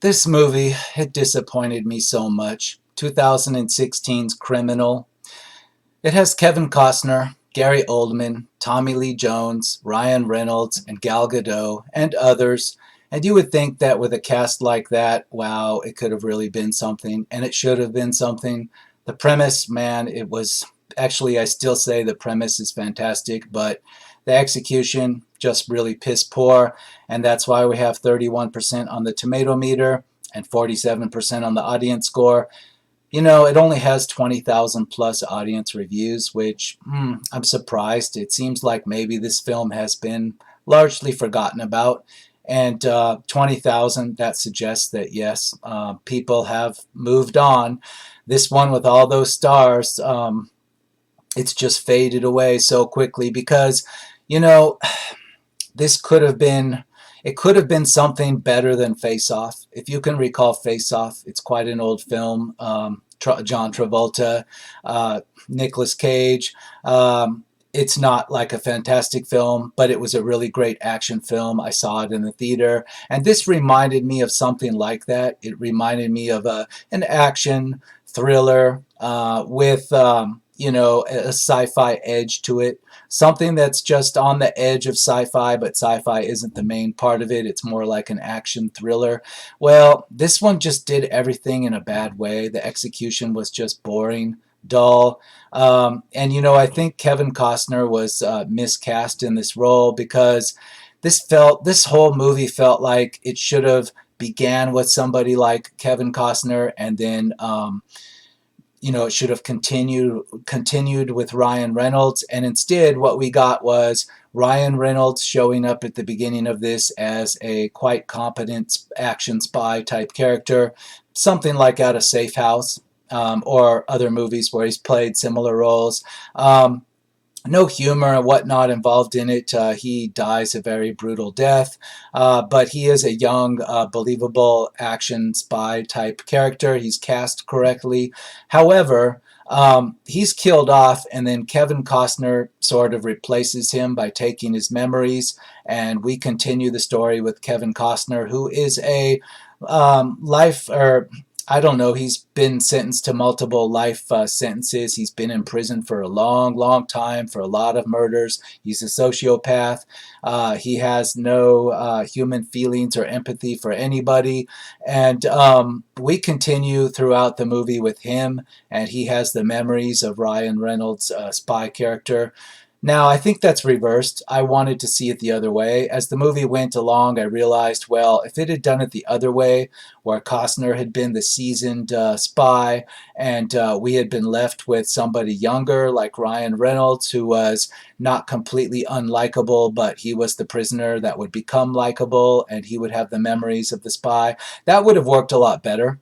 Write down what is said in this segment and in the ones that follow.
This movie, it disappointed me so much. 2016's Criminal. It has Kevin Costner, Gary Oldman, Tommy Lee Jones, Ryan Reynolds, and Gal Gadot, and others. And you would think that with a cast like that, wow, it could have really been something, and it should have been something. The premise, man, it was actually, I still say the premise is fantastic, but the execution just really piss poor, and that's why we have 31% on the tomato meter and 47% on the audience score. It only has 20,000 plus audience reviews, which I'm surprised. It seems like maybe this film has been largely forgotten about. And 20,000, that suggests that yes, people have moved on. This one with all those stars, it's just faded away so quickly because, you know, this could have been it could have been something better than Face Off. If you can recall Face Off, it's quite an old film. John Travolta, Nicolas Cage. It's not like a fantastic film, but it was a really great action film. I saw it in the theater, and this reminded me of something like that. It reminded me of an action thriller with a sci-fi edge to it, something that's just on the edge of sci-fi, but sci-fi isn't the main part of it. It's more like an action thriller. Well, this one just did everything in a bad way. The execution was just boring, dull. And I think Kevin Costner was miscast in this role because this whole movie felt like it should have began with somebody like Kevin Costner, and then it should have continued with Ryan Reynolds, and instead what we got was Ryan Reynolds showing up at the beginning of this as a quite competent action spy type character, something like out of Safe House, or other movies where he's played similar roles. No humor and whatnot involved in it. He dies a very brutal death, but he is a young, believable action spy type character. He's cast correctly. However, he's killed off, and then Kevin Costner sort of replaces him by taking his memories, and we continue the story with Kevin Costner, who is a life or I don't know. He's been sentenced to multiple life sentences. He's been in prison for a long, long time for a lot of murders. He's a sociopath. He has no human feelings or empathy for anybody. And we continue throughout the movie with him, and he has the memories of Ryan Reynolds' spy character. Now, I think that's reversed. I wanted to see it the other way. As the movie went along, I realized, well, if it had done it the other way, where Costner had been the seasoned spy, and we had been left with somebody younger like Ryan Reynolds, who was not completely unlikable, but he was the prisoner that would become likable, and he would have the memories of the spy, that would have worked a lot better.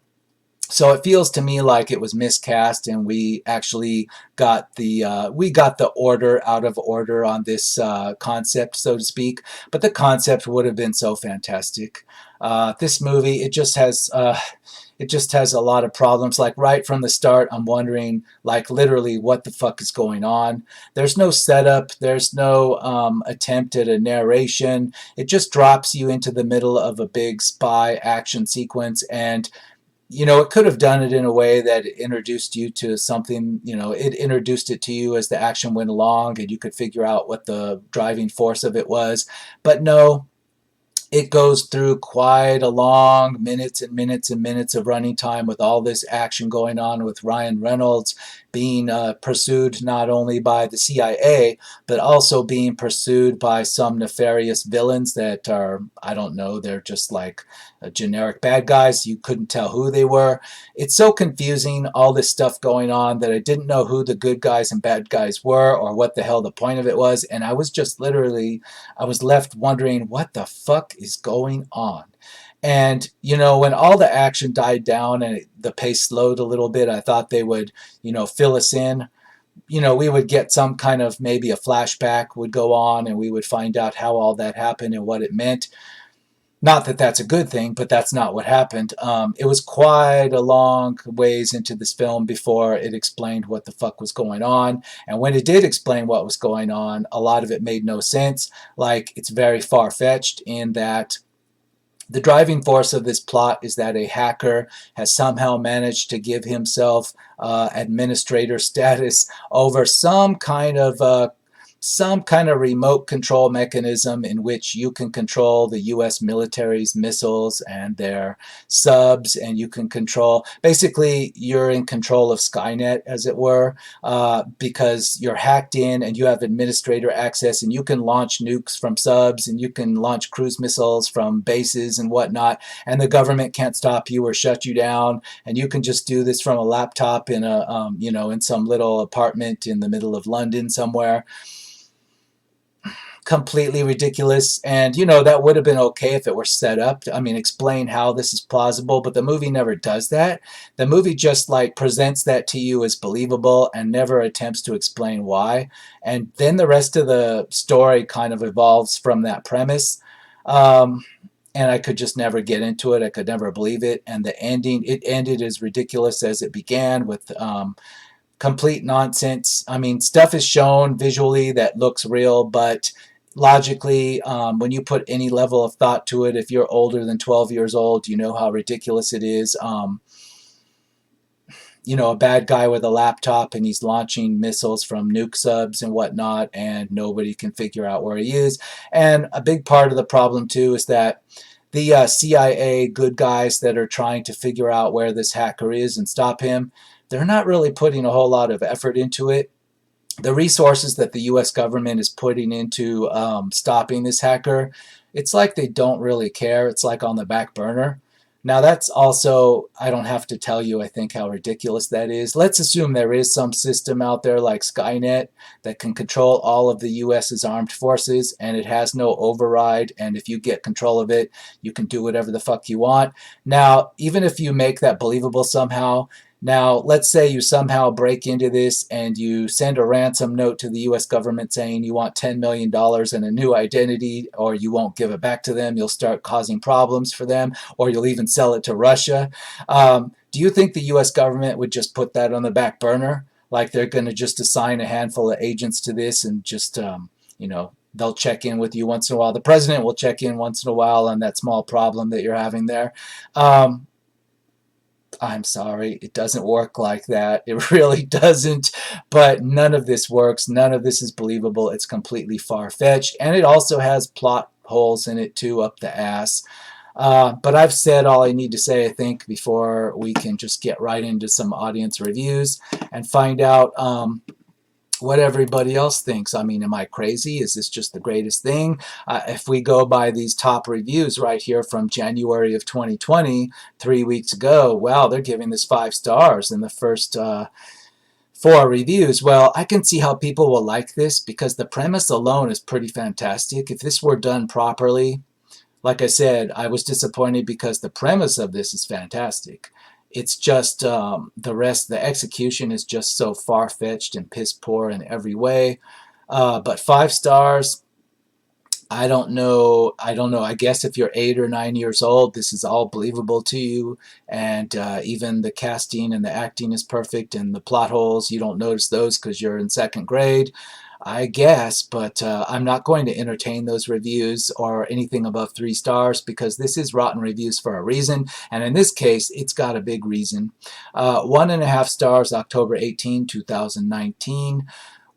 So it feels to me like it was miscast, and we actually got the order out of order on this concept, so to speak. But the concept would have been so fantastic. This movie, it just has a lot of problems. Like right from the start, I'm wondering, like literally, what the fuck is going on? There's no setup. There's no attempt at a narration. It just drops you into the middle of a big spy action sequence, and it could have done it in a way that it introduced you to something, it introduced it to you as the action went along, and you could figure out what the driving force of it was. But no, it goes through quite a long minutes and minutes and minutes of running time with all this action going on with Ryan Reynolds being pursued not only by the CIA, but also being pursued by some nefarious villains that are, I don't know, they're just like generic bad guys. You couldn't tell who they were. It's so confusing, all this stuff going on, that I didn't know who the good guys and bad guys were or what the hell the point of it was. And I was just literally, I was left wondering, what the fuck is going on? And, when all the action died down and the pace slowed a little bit, I thought they would, fill us in. We would get some kind of, maybe a flashback would go on, and we would find out how all that happened and what it meant. Not that that's a good thing, but that's not what happened. It was quite a long ways into this film before it explained what the fuck was going on. And when it did explain what was going on, a lot of it made no sense. Like, it's very far-fetched in that The driving force of this plot is that a hacker has somehow managed to give himself administrator status over some kind of remote control mechanism in which you can control the U.S. military's missiles and their subs, and you can control. Basically, you're in control of Skynet, as it were, because you're hacked in and you have administrator access, and you can launch nukes from subs, and you can launch cruise missiles from bases and whatnot, and the government can't stop you or shut you down, and you can just do this from a laptop in a in some little apartment in the middle of London somewhere. Completely ridiculous. And, that would have been okay if it were set up. I mean, explain how this is plausible, but the movie never does that. The movie just like presents that to you as believable and never attempts to explain why. And then the rest of the story kind of evolves from that premise. And I could just never get into it. I could never believe it. And the ending, it ended as ridiculous as it began with complete nonsense. I mean, stuff is shown visually that looks real, but logically, when you put any level of thought to it, if you're older than 12 years old, you know how ridiculous it is. A bad guy with a laptop and he's launching missiles from nuke subs and whatnot, and nobody can figure out where he is. And a big part of the problem, too, is that the CIA good guys that are trying to figure out where this hacker is and stop him, they're not really putting a whole lot of effort into it. The resources that the U.S. government is putting into stopping this hacker, it's like they don't really care. It's like on the back burner. Now, that's also, I don't have to tell you, I think, how ridiculous that is. Let's assume there is some system out there like Skynet that can control all of the U.S.'s armed forces, and it has no override, and if you get control of it, you can do whatever the fuck you want. Now, even if you make that believable somehow, now, let's say you somehow break into this and you send a ransom note to the U.S. government saying you want $10 million and a new identity, or you won't give it back to them. You'll start causing problems for them, or you'll even sell it to Russia. Do you think the U.S. government would just put that on the back burner? Like they're going to just assign a handful of agents to this and just, they'll check in with you once in a while. The president will check in once in a while on that small problem that you're having there. I'm sorry, it doesn't work like that. It really doesn't. But none of this works. None of this is believable. It's completely far-fetched. And it also has plot holes in it, too, up the ass. But I've said all I need to say, I think, before we can just get right into some audience reviews and find out what everybody else thinks. I mean, am I crazy? Is this just the greatest thing? If we go by these top reviews right here from January of 2020, 3 weeks ago, wow, they're giving this 5 stars in the first 4 reviews. Well, I can see how people will like this because the premise alone is pretty fantastic. If this were done properly, like I said, I was disappointed because the premise of this is fantastic. It's just the execution is just so far-fetched and piss poor in every way. But 5 stars, I don't know. I guess if you're 8 or 9 years old, this is all believable to you. And even the casting and the acting is perfect. And the plot holes, you don't notice those because you're in 2nd grade. I guess, but I'm not going to entertain those reviews or anything above 3 stars because this is Rotten Reviews for a reason, and in this case, it's got a big reason. 1.5 stars, October 18, 2019.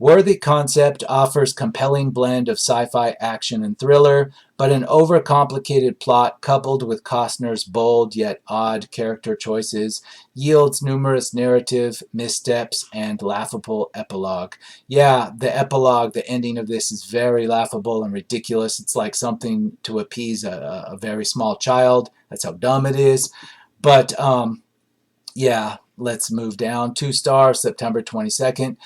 Worthy concept, offers compelling blend of sci-fi action and thriller, but an overcomplicated plot coupled with Costner's bold yet odd character choices yields numerous narrative missteps and laughable epilogue. Yeah, the epilogue, the ending of this is very laughable and ridiculous. It's like something to appease a very small child. That's how dumb it is. But yeah, let's move down. 2 stars, September 22nd.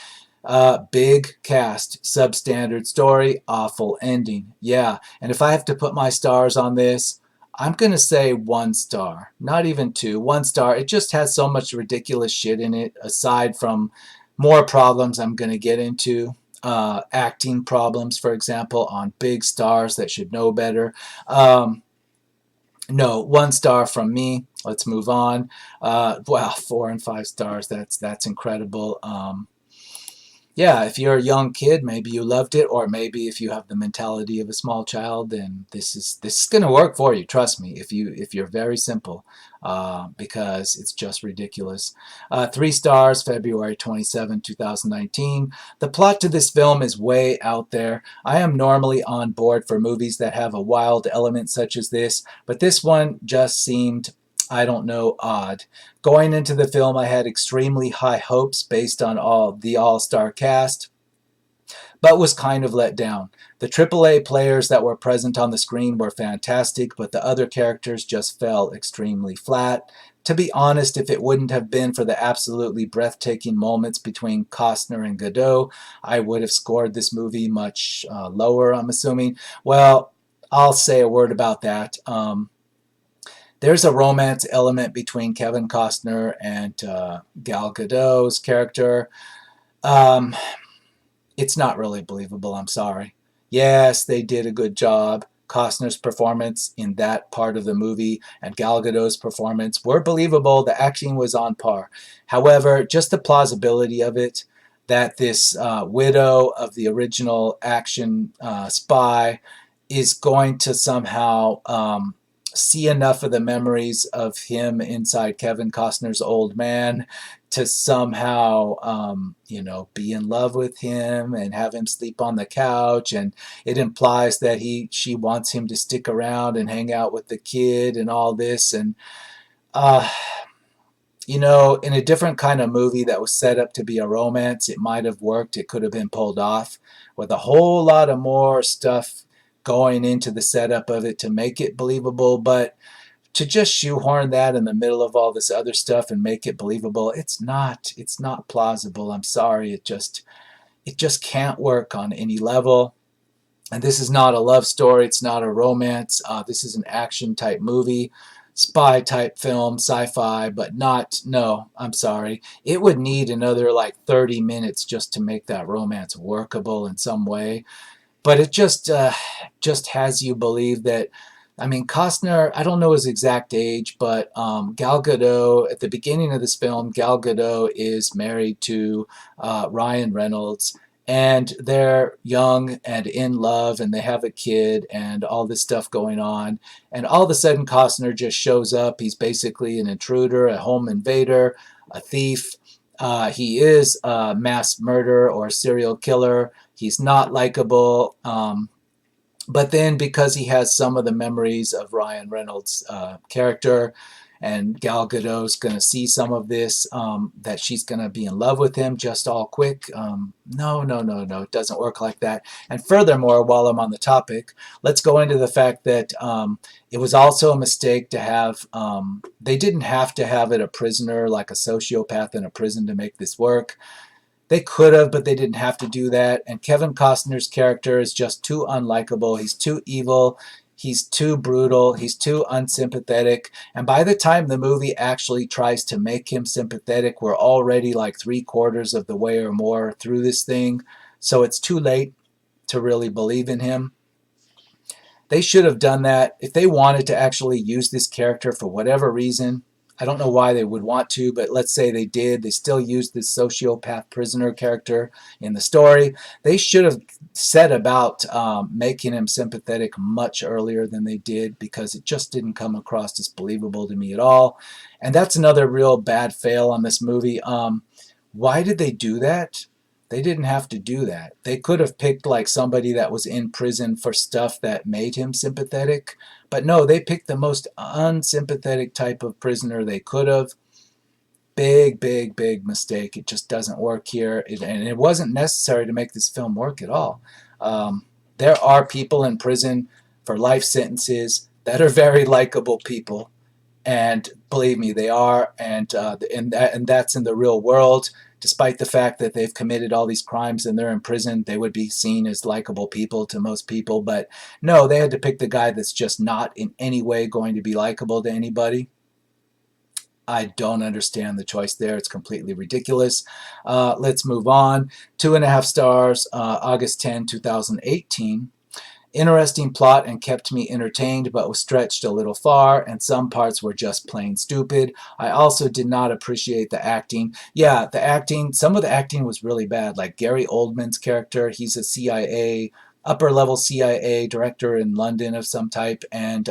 Big cast, substandard story, awful ending. Yeah, and if I have to put my stars on this, I'm going to say 1 star. Not even 2. 1 star. It just has so much ridiculous shit in it, aside from more problems I'm going to get into. Acting problems, for example, on big stars that should know better. No, 1 star from me. Let's move on. Wow, 4 and 5 stars. That's incredible. Yeah, if you're a young kid, maybe you loved it, or maybe if you have the mentality of a small child, then this is going to work for you. Trust me. If you're very simple, because it's just ridiculous. 3 stars, February 27, 2019. The plot to this film is way out there. I am normally on board for movies that have a wild element such as this, but this one just seemed, I don't know, odd. Going into the film, I had extremely high hopes based on all-star cast, but was kind of let down. The AAA players that were present on the screen were fantastic, but the other characters just fell extremely flat. To be honest, if it wouldn't have been for the absolutely breathtaking moments between Costner and Godot, I would have scored this movie much lower, I'm assuming. Well, I'll say a word about that. There's a romance element between Kevin Costner and Gal Gadot's character. Um, it's not really believable. I'm sorry. Yes, they did a good job. Costner's performance in that part of the movie and Gal Gadot's performance were believable. The acting was on par. However, just the plausibility of it, that this widow of the original action spy is going to somehow see enough of the memories of him inside Kevin Costner's old man to somehow, be in love with him and have him sleep on the couch, and it implies that she wants him to stick around and hang out with the kid and all this, and uh, in a different kind of movie that was set up to be a romance, it might have worked. It could have been pulled off with a whole lot of more stuff going into the setup of it to make it believable, but to just shoehorn that in the middle of all this other stuff and make it believable, it's not plausible. I'm sorry. It just can't work on any level. And this is not a love story. It's not a romance. This is an action type movie, spy type film, sci-fi, but not, no, I'm sorry. It would need another like 30 minutes just to make that romance workable in some way. But it just has you believe that. I mean, Costner, I don't know his exact age, but Gal Gadot, at the beginning of this film, Gal Gadot is married to Ryan Reynolds, and they're young and in love, and they have a kid, and all this stuff going on. And all of a sudden, Costner just shows up. He's basically an intruder, a home invader, a thief. He is a mass murderer or a serial killer. He's not likable. But then, because he has some of the memories of Ryan Reynolds' character, and Gal Gadot's going to see some of this, that she's going to be in love with him just all quick. No, no, no, no. It doesn't work like that. And furthermore, while I'm on the topic, let's go into the fact that it was also a mistake to have, they didn't have to have it a prisoner, like a sociopath in a prison, to make this work. They could have, but they didn't have to do that. And Kevin Costner's character is just too unlikable. He's too evil. He's too brutal. He's too unsympathetic. And by the time the movie actually tries to make him sympathetic, we're already like 3/4 of the way or more through this thing. So it's too late to really believe in him. They should have done that. If they wanted to actually use this character for whatever reason, I don't know why they would want to, but let's say they did. They still used this sociopath prisoner character in the story. They should have set about making him sympathetic much earlier than they did, because it just didn't come across as believable to me at all. And that's another real bad fail on this movie. Why did they do that? They didn't have to do that. They could have picked like somebody that was in prison for stuff that made him sympathetic. But no, they picked the most unsympathetic type of prisoner they could have. Big, big, big mistake. It just doesn't work here. And it wasn't necessary to make this film work at all. There are people in prison for life sentences that are very likable people, and believe me, they are, and that's in the real world. Despite the fact that they've committed all these crimes and they're in prison, they would be seen as likable people to most people. But no, they had to pick the guy that's just not in any way going to be likable to anybody. I don't understand the choice there. It's completely ridiculous. Let's move on. 2.5 stars, August 10, 2018. Interesting plot and kept me entertained, but was stretched a little far, and some parts were just plain stupid. I also did not appreciate the acting. Yeah, the acting, some of the acting was really bad. Like Gary Oldman's character, he's a CIA, upper level CIA director in London of some type, and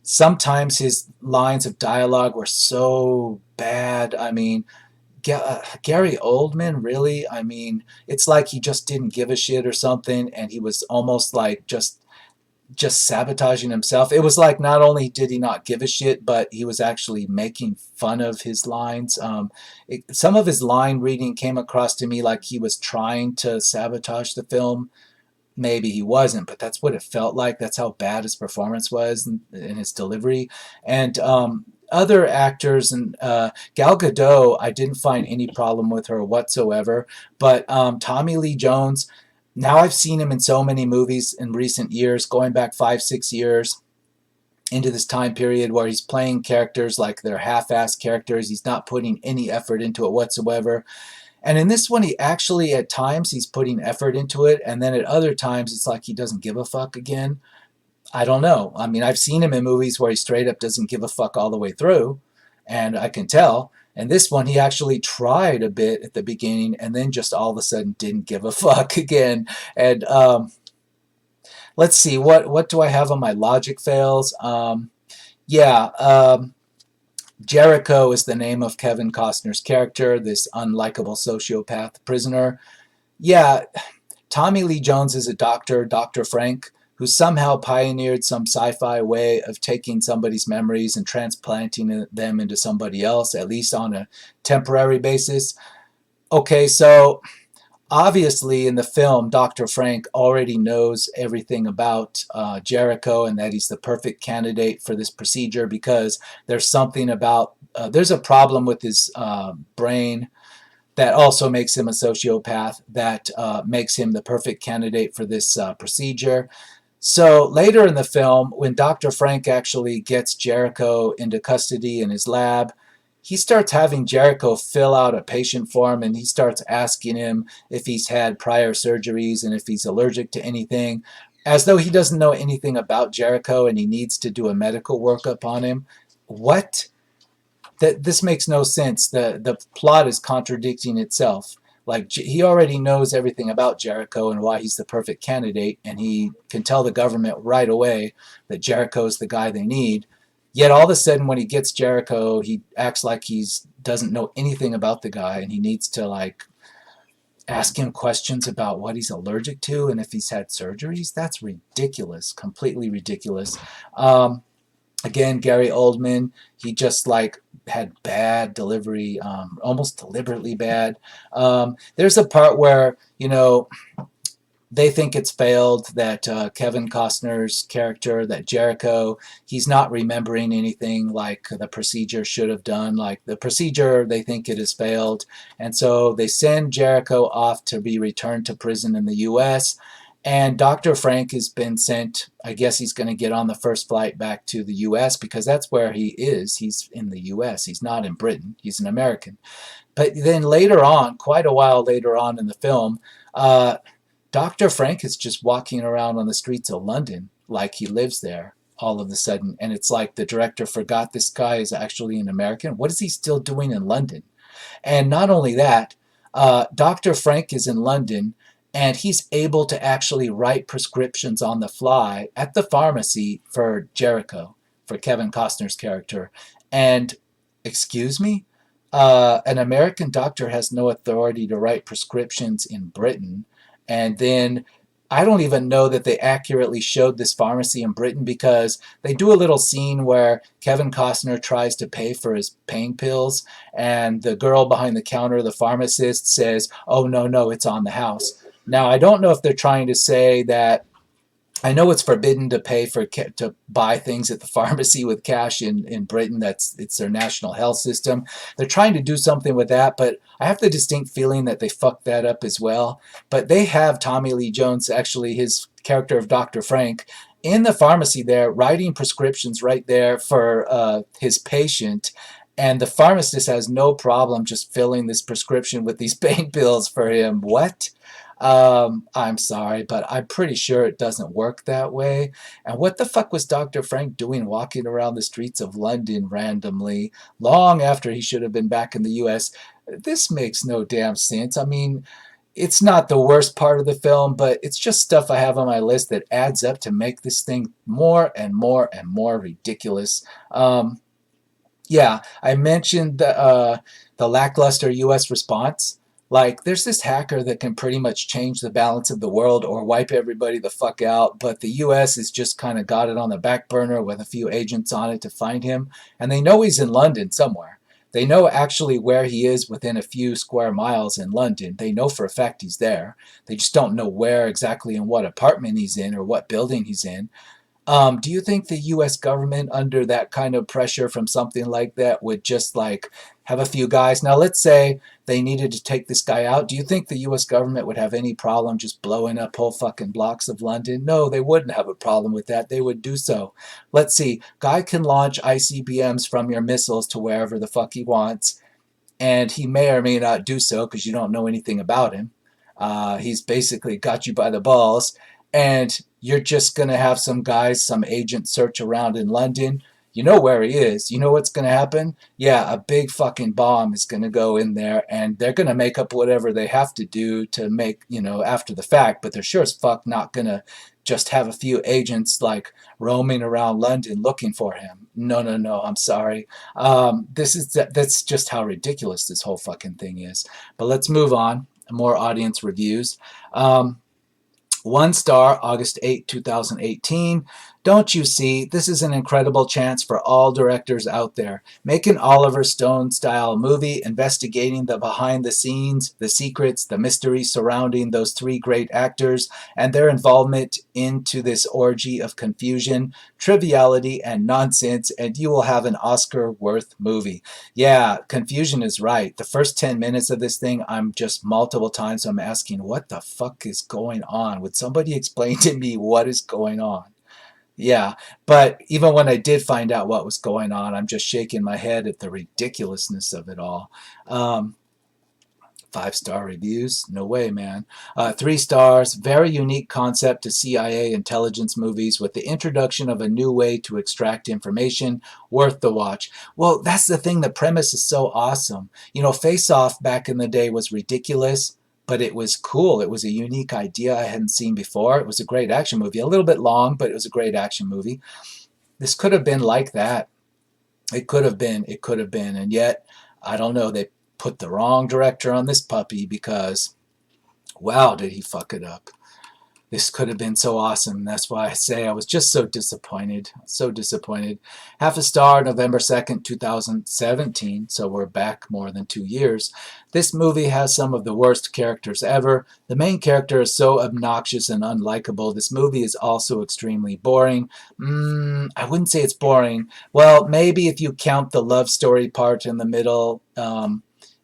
sometimes his lines of dialogue were so bad. I mean, Gary Oldman, really? I mean, it's like he just didn't give a shit or something, and he was almost like just sabotaging himself. It was like not only did he not give a shit, but he was actually making fun of his lines. Some of his line reading came across to me like he was trying to sabotage the film. Maybe he wasn't, but that's what it felt like. That's how bad his performance was in his delivery. And other actors, and Gal Gadot, I didn't find any problem with her whatsoever. But Tommy Lee Jones, now I've seen him in so many movies in recent years, going back 5, 6 years into this time period where he's playing characters like they're half-assed characters. He's not putting any effort into it whatsoever. And in this one, he actually, at times, he's putting effort into it. And then at other times, it's like he doesn't give a fuck again. I don't know. I mean, I've seen him in movies where he straight up doesn't give a fuck all the way through. And I can tell. And this one, he actually tried a bit at the beginning and then just all of a sudden didn't give a fuck again. And let's see, what do I have on my logic fails? Yeah, Jericho is the name of Kevin Costner's character, this unlikable sociopath prisoner. Yeah, Tommy Lee Jones is a doctor, Dr. Frank, who somehow pioneered some sci-fi way of taking somebody's memories and transplanting them into somebody else, at least on a temporary basis. Okay, so obviously in the film, Dr. Frank already knows everything about Jericho and that he's the perfect candidate for this procedure because there's something about, there's a problem with his brain that also makes him a sociopath that makes him the perfect candidate for this procedure. So later in the film, when Dr. Frank actually gets Jericho into custody in his lab, he starts having Jericho fill out a patient form and he starts asking him if he's had prior surgeries and if he's allergic to anything, as though he doesn't know anything about Jericho and he needs to do a medical workup on him. What? This makes no sense. The plot is contradicting itself. Like, he already knows everything about Jericho and why he's the perfect candidate, and he can tell the government right away that Jericho's the guy they need. Yet all of a sudden, when he gets Jericho, he acts like he doesn't know anything about the guy, and he needs to like ask him questions about what he's allergic to and if he's had surgeries. That's ridiculous, completely ridiculous. Again, Gary Oldman, he just like had bad delivery, almost deliberately bad. There's a part where, you know, they think it's failed, that Kevin Costner's character, that Jericho, he's not remembering anything like the procedure should have done. Like the procedure, they think it has failed. And so they send Jericho off to be returned to prison in the U.S., and Dr. Frank has been sent. I guess he's going to get on the first flight back to the U.S. because that's where he is. He's in the U.S. He's not in Britain. He's an American. But then later on, quite a while later on in the film, Dr. Frank is just walking around on the streets of London like he lives there all of a sudden. And it's like the director forgot this guy is actually an American. What is he still doing in London? And not only that, Dr. Frank is in London and he's able to actually write prescriptions on the fly at the pharmacy for Jericho, for Kevin Costner's character. And, excuse me? An American doctor has no authority to write prescriptions in Britain. And then I don't even know that they accurately showed this pharmacy in Britain because they do a little scene where Kevin Costner tries to pay for his pain pills and the girl behind the counter, the pharmacist, says, "Oh, no, no, it's on the house." Now, I don't know if they're trying to say that, I know it's forbidden to pay to buy things at the pharmacy with cash in Britain. It's their national health system. They're trying to do something with that, but I have the distinct feeling that they fucked that up as well. But they have Tommy Lee Jones, actually his character of Dr. Frank, in the pharmacy there, writing prescriptions right there for his patient. And the pharmacist has no problem just filling this prescription with these pain pills for him. What? I'm sorry, but I'm pretty sure it doesn't work that way. And what the fuck was Dr. Frank doing walking around the streets of London randomly, long after he should have been back in the US? This makes no damn sense. I mean, it's not the worst part of the film, but it's just stuff I have on my list that adds up to make this thing more and more and more ridiculous. Yeah, I mentioned the lackluster U.S. response. Like, there's this hacker that can pretty much change the balance of the world or wipe everybody the fuck out, but the U.S. has just kind of got it on the back burner with a few agents on it to find him, and they know he's in London somewhere. They know actually where he is within a few square miles in London. They know for a fact he's there. They just don't know where exactly in what apartment he's in or what building he's in. Do you think the U.S. government, under that kind of pressure from something like that, would just like have a few guys? Now, let's say they needed to take this guy out. Do you think the U.S. government would have any problem just blowing up whole fucking blocks of London? No, they wouldn't have a problem with that. They would do so. Let's see. Guy can launch ICBMs from your missiles to wherever the fuck he wants, and he may or may not do so because you don't know anything about him. He's basically got you by the balls, and you're just going to have some guys, some agents search around in London. You know where he is. You know what's going to happen? Yeah, a big fucking bomb is going to go in there, and they're going to make up whatever they have to do to make, after the fact, but they're sure as fuck not going to just have a few agents like roaming around London looking for him. No, no, no. I'm sorry. That's just how ridiculous this whole fucking thing is. But let's move on. More audience reviews. 1 star, August 8, 2018. Don't you see, this is an incredible chance for all directors out there. Make an Oliver Stone style movie investigating the behind the scenes, the secrets, the mystery surrounding those three great actors and their involvement into this orgy of confusion, triviality, and nonsense, and you will have an Oscar-worth movie. Yeah, confusion is right. The first 10 minutes of this thing, I'm just multiple times I'm asking, what the fuck is going on? Would somebody explain to me what is going on? Yeah, but even when I did find out what was going on, I'm just shaking my head at the ridiculousness of it all. Um, 5 star reviews? No way, man. 3 stars. Very unique concept to CIA intelligence movies with the introduction of a new way to extract information. Worth the watch. Well, that's the thing. The premise is so awesome. Face Off back in the day was ridiculous, but it was cool. It was a unique idea I hadn't seen before. It was a great action movie. A little bit long, but it was a great action movie. This could have been like that. It could have been. It could have been. And yet, I don't know. They put the wrong director on this puppy because, wow, did he fuck it up. This could have been so awesome. That's why I say I was just so disappointed. So disappointed. 0.5 star, November 2nd, 2017. So we're back more than 2 years. This movie has some of the worst characters ever. The main character is so obnoxious and unlikable. This movie is also extremely boring. I wouldn't say it's boring. Well, maybe if you count the love story part in the middle.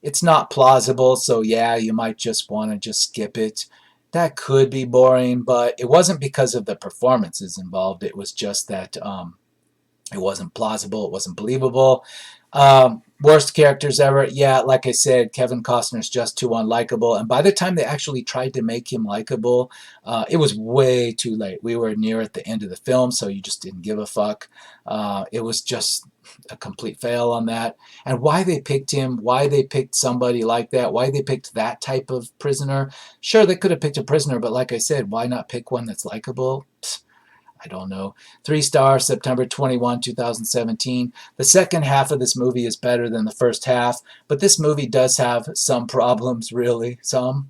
It's not plausible, so yeah, you might just want to just skip it. That could be boring, but it wasn't because of the performances involved. It was just that it wasn't plausible. It wasn't believable. Worst characters ever. Yeah, like I said, Kevin Costner's just too unlikable. And by the time they actually tried to make him likable, it was way too late. We were near at the end of the film, so you just didn't give a fuck. It was just a complete fail on that. And why they picked him, why they picked somebody like that, why they picked that type of prisoner. Sure, they could have picked a prisoner, but like I said, why not pick one that's likable? I don't know. 3 stars, September 21, 2017. The second half of this movie is better than the first half, but this movie does have some problems, really, some.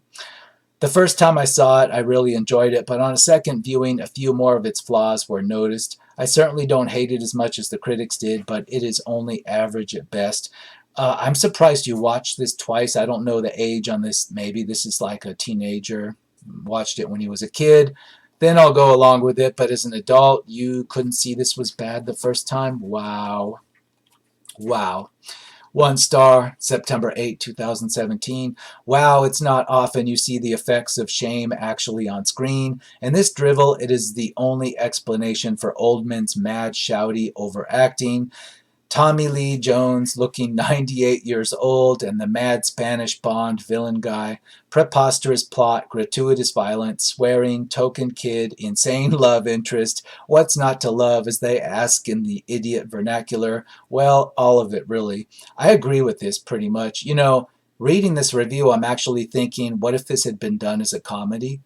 The first time I saw it, I really enjoyed it, but on a second viewing, a few more of its flaws were noticed. I certainly don't hate it as much as the critics did, but it is only average at best. I'm surprised you watched this twice. I don't know the age on this. Maybe this is like a teenager, watched it when he was a kid. Then I'll go along with it, but as an adult, you couldn't see this was bad the first time? Wow. Wow. 1 star, September 8, 2017. Wow, it's not often you see the effects of shame actually on screen. In this drivel, it is the only explanation for Oldman's mad, shouty overacting. Tommy Lee Jones looking 98 years old and the mad Spanish Bond villain guy. Preposterous plot, gratuitous violence, swearing, token kid, insane love interest. What's not to love, as they ask in the idiot vernacular? Well, all of it, really. I agree with this pretty much. Reading this review, I'm actually thinking, what if this had been done as a comedy?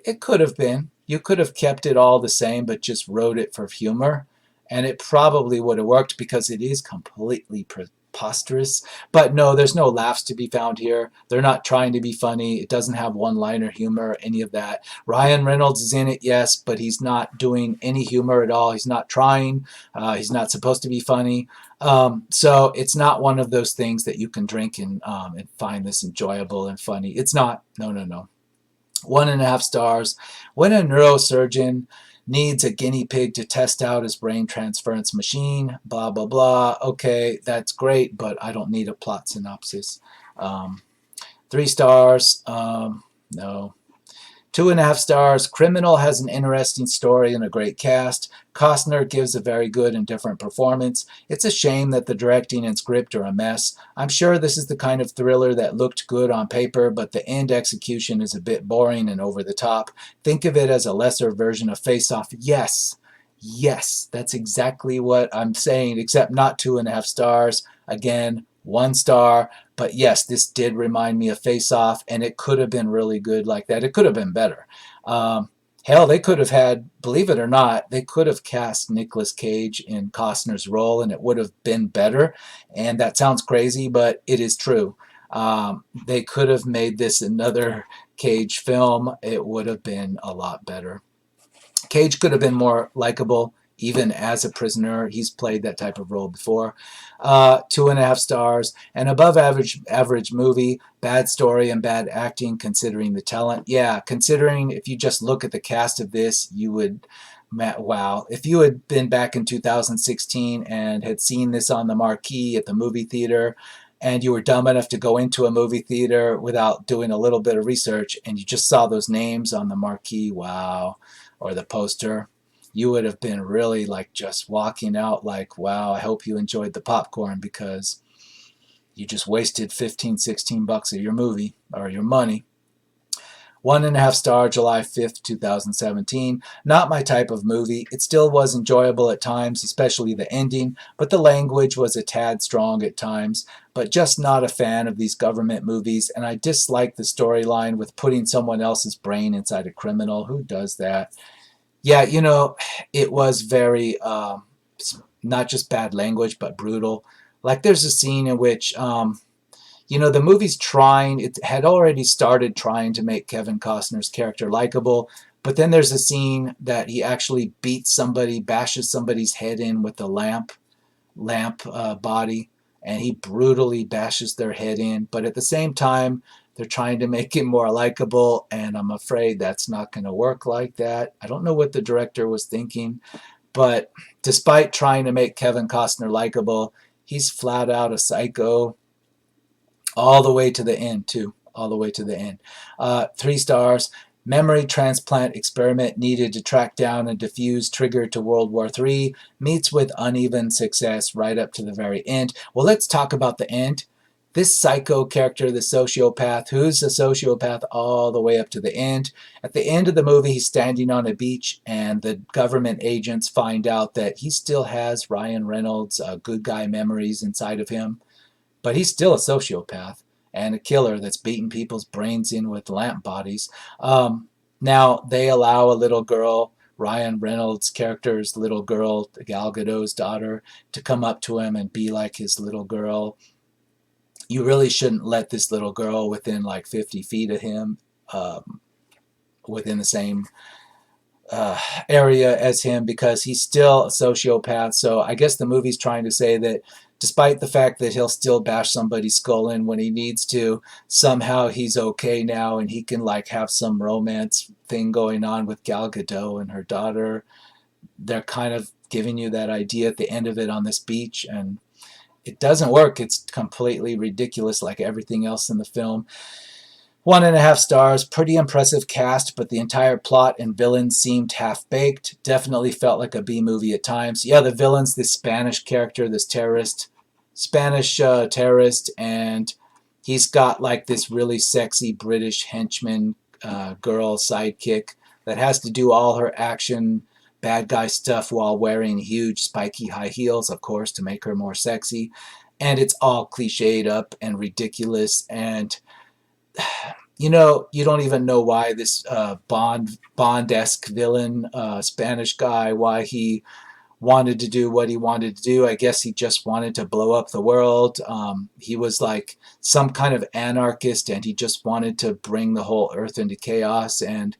It could have been. You could have kept it all the same, but just wrote it for humor. And it probably would have worked because it is completely preposterous. But no, there's no laughs to be found here. They're not trying to be funny. It doesn't have one liner humor, any of that. Ryan Reynolds is in it, yes, but he's not doing any humor at all. He's not trying. He's not supposed to be funny. So it's not one of those things that you can drink and find this enjoyable and funny. It's not. No, no, no. 1.5 stars. When a neurosurgeon needs a guinea pig to test out his brain transference machine, blah, blah, blah. Okay, that's great, but I don't need a plot synopsis. 3 stars. No. 2.5 stars. Criminal has an interesting story and a great cast. Costner gives a very good and different performance. It's a shame that the directing and script are a mess. I'm sure this is the kind of thriller that looked good on paper, but the end execution is a bit boring and over the top. Think of it as a lesser version of Face Off. Yes, yes, that's exactly what I'm saying, except not 2.5 stars. Again, 1 star. But yes, this did remind me of Face Off, and it could have been really good like that. It could have been better. Hell, they could have had, believe it or not, they could have cast Nicolas Cage in Costner's role, and it would have been better. And that sounds crazy, but it is true. They could have made this another Cage film. It would have been a lot better. Cage could have been more likable, even as a prisoner. He's played that type of role before. 2.5 stars. An above average movie. Bad story and bad acting considering the talent. Yeah, considering if you just look at the cast of this, you would, wow. If you had been back in 2016 and had seen this on the marquee at the movie theater, and you were dumb enough to go into a movie theater without doing a little bit of research, and you just saw those names on the marquee, wow, or the poster, you would have been really like just walking out like, wow, I hope you enjoyed the popcorn because you just wasted 15, 16 bucks of your movie or your money. 1.5 star, July 5th, 2017. Not my type of movie. It still was enjoyable at times, especially the ending, but the language was a tad strong at times. But just not a fan of these government movies, and I dislike the storyline with putting someone else's brain inside a criminal. Who does that? Yeah, it was very, not just bad language, but brutal. Like there's a scene in which the movie's trying, it had already started trying to make Kevin Costner's character likable, but then there's a scene that he actually beats somebody, bashes somebody's head in with the lamp body, and he brutally bashes their head in. But at the same time, they're trying to make him more likable, and I'm afraid that's not going to work like that. I don't know what the director was thinking, but despite trying to make Kevin Costner likable, he's flat out a psycho all the way to the end, too. All the way to the end. 3 stars. Memory transplant experiment needed to track down and defuse trigger to World War III meets with uneven success right up to the very end. Well, let's talk about the end. This psycho character, the sociopath, who's a sociopath all the way up to the end. At the end of the movie, he's standing on a beach, and the government agents find out that he still has Ryan Reynolds' good guy memories inside of him. But he's still a sociopath and a killer that's beating people's brains in with lamp bodies. Now, they allow a little girl, Ryan Reynolds' character's little girl, Gal Gadot's daughter, to come up to him and be like his little girl. You really shouldn't let this little girl within like 50 feet of him, within the same area as him, because he's still a sociopath. So I guess the movie's trying to say that despite the fact that he'll still bash somebody's skull in when he needs to, somehow he's okay now and he can like have some romance thing going on with Gal Gadot and her daughter. They're kind of giving you that idea at the end of it on this beach, and it doesn't work. It's completely ridiculous like everything else in the film. 1.5 stars. Pretty impressive cast, but the entire plot and villains seemed half-baked. Definitely felt like a B movie at times. Yeah, the villain's this Spanish character, this Spanish terrorist, and he's got like this really sexy British henchman girl sidekick that has to do all her action bad guy stuff while wearing huge spiky high heels, of course, to make her more sexy. And it's all cliched up and ridiculous, and you don't even know why this Bond-esque villain, Spanish guy, why he wanted to do what he wanted to do. I guess he just wanted to blow up the world. He was like some kind of anarchist, and he just wanted to bring the whole earth into chaos. And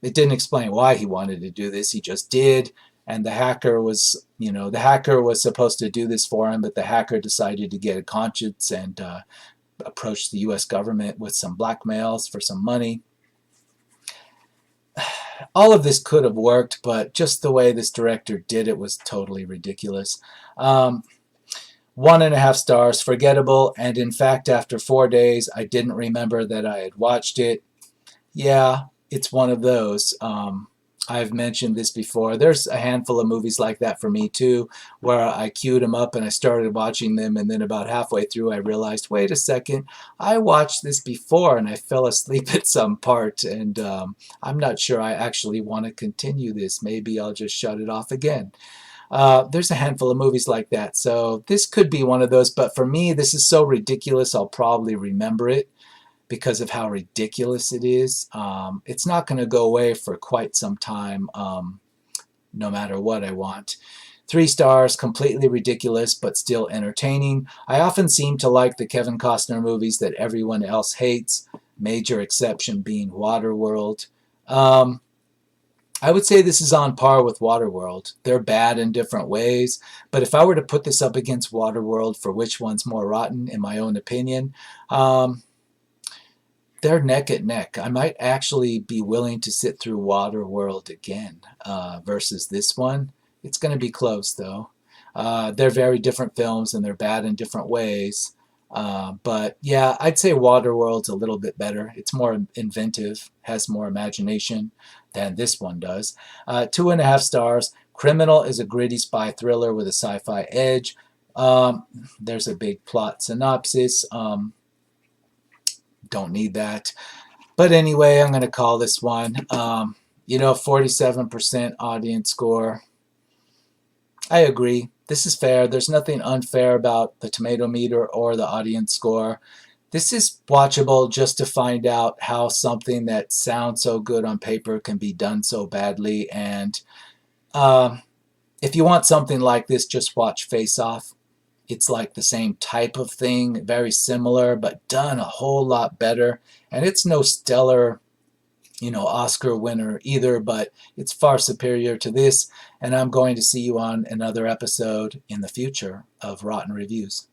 it didn't explain why he wanted to do this. He just did. And the hacker was supposed to do this for him, but the hacker decided to get a conscience and approached the U.S. government with some blackmails for some money. All of this could have worked, but just the way this director did it was totally ridiculous. 1.5 stars, forgettable, and in fact, after 4 days, I didn't remember that I had watched it. Yeah, it's one of those. I've mentioned this before. There's a handful of movies like that for me too, where I queued them up and I started watching them, and then about halfway through I realized, wait a second, I watched this before and I fell asleep at some part, and I'm not sure I actually want to continue this. Maybe I'll just shut it off again. There's a handful of movies like that, so this could be one of those, but for me, this is so ridiculous I'll probably remember it because of how ridiculous it is. It's not going to go away for quite some time, no matter what I want. 3 stars, completely ridiculous, but still entertaining. I often seem to like the Kevin Costner movies that everyone else hates, major exception being Waterworld. I would say this is on par with Waterworld. They're bad in different ways, but if I were to put this up against Waterworld for which one's more rotten, in my own opinion, they're neck and neck. I might actually be willing to sit through Waterworld again versus this one. It's going to be close, though. They're very different films, and they're bad in different ways. But yeah, I'd say Waterworld's a little bit better. It's more inventive, has more imagination than this one does. 2.5 stars. Criminal is a gritty spy thriller with a sci-fi edge. There's a big plot synopsis. Don't need that. But anyway, I'm going to call this one. 47% audience score. I agree. This is fair. There's nothing unfair about the tomato meter or the audience score. This is watchable just to find out how something that sounds so good on paper can be done so badly. And if you want something like this, just watch Face Off. It's like the same type of thing, very similar, but done a whole lot better. And it's no stellar, Oscar winner either, but it's far superior to this. And I'm going to see you on another episode in the future of Rotten Reviews.